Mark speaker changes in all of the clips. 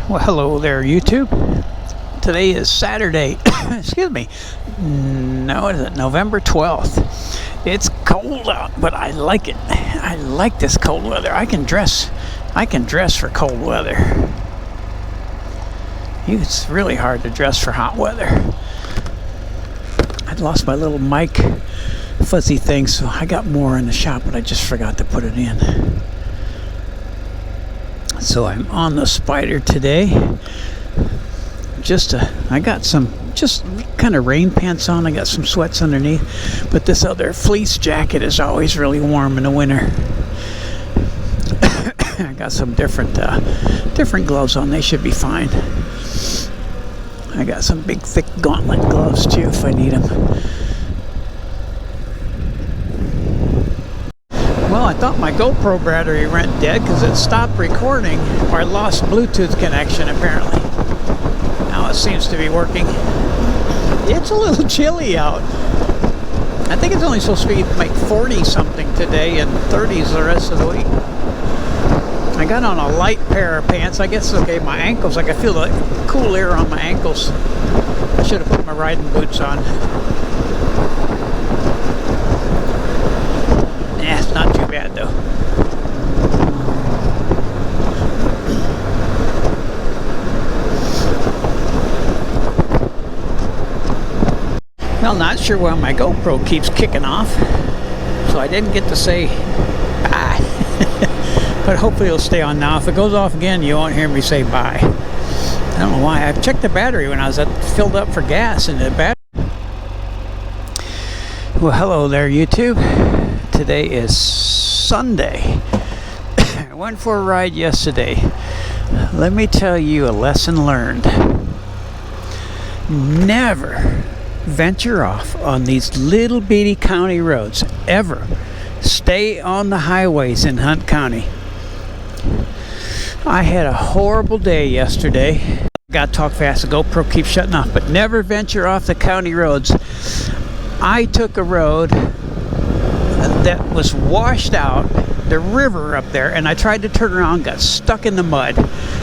Speaker 1: Well, hello there, YouTube. Today is Saturday. Excuse me. No, is it November 12th? It's cold out, but I like it. I like this cold weather. I can dress for cold weather. It's really hard to dress for hot weather. I lost my little mic fuzzy thing, so I got more in the shop, but I just forgot to put it in. So I'm on the Spider today. I got some just kind of rain pants on. I got some sweats underneath, but this other fleece jacket is always really warm in the winter. I got some different gloves on. They should be fine. I got some big thick gauntlet gloves too if I need them. Well, I thought my GoPro battery went dead because it stopped recording, or I lost Bluetooth connection apparently. Now it seems to be working. It's a little chilly out. I think it's only supposed to be like 40 something today and 30s the rest of the week. I got on a light pair of pants. I guess okay, my ankles, I can feel the cool air on my ankles. I should have put my riding boots on. Yeah, it's not too bad though. Well, not sure why my GoPro keeps kicking off, so I didn't get to say bye. But hopefully it'll stay on now. If it goes off again, you won't hear me say bye. I don't know why. I checked the battery when I was filled up for gas in the battery. Well, hello there, YouTube. Today is Sunday. I went for a ride yesterday. Let me tell you a lesson learned. Never venture off on these little bitty county roads, ever. Stay on the highways in Hunt County. I had a horrible day yesterday. Got to talk fast, the GoPro keeps shutting off, but never venture off the county roads. I took a road that was washed out, the river up there, and I tried to turn around, got stuck in the mud.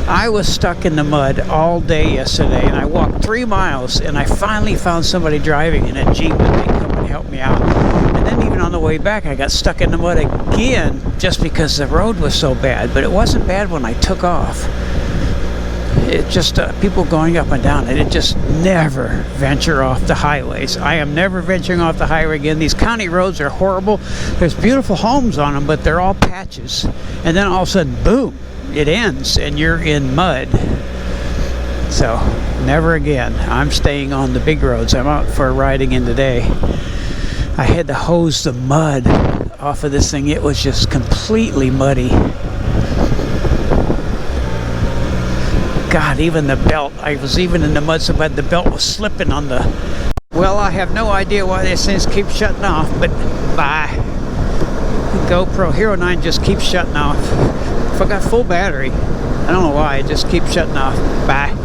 Speaker 1: I was stuck in the mud all day yesterday, and I walked 3 miles, and I finally found somebody driving in a Jeep, and they come and help me out. And then even on the way back, I got stuck in the mud again, just because the road was so bad. But it wasn't bad when I took off. It just people going up and down, and it just never venture off the highways. I am never venturing off the highway again. These county roads are horrible. There's beautiful homes on them, but they're all patches, and then all of a sudden, boom, it ends and you're in mud. So never again. I'm staying on the big roads. I'm out for a ride again today. I had to hose the mud off of this thing. It was just completely muddy. God, even the belt. I was even in the mud so bad the belt was slipping on the... Well, I have no idea why these things keep shutting off, but bye. The GoPro Hero 9 just keeps shutting off. If I got full battery, I don't know why, it just keeps shutting off. Bye.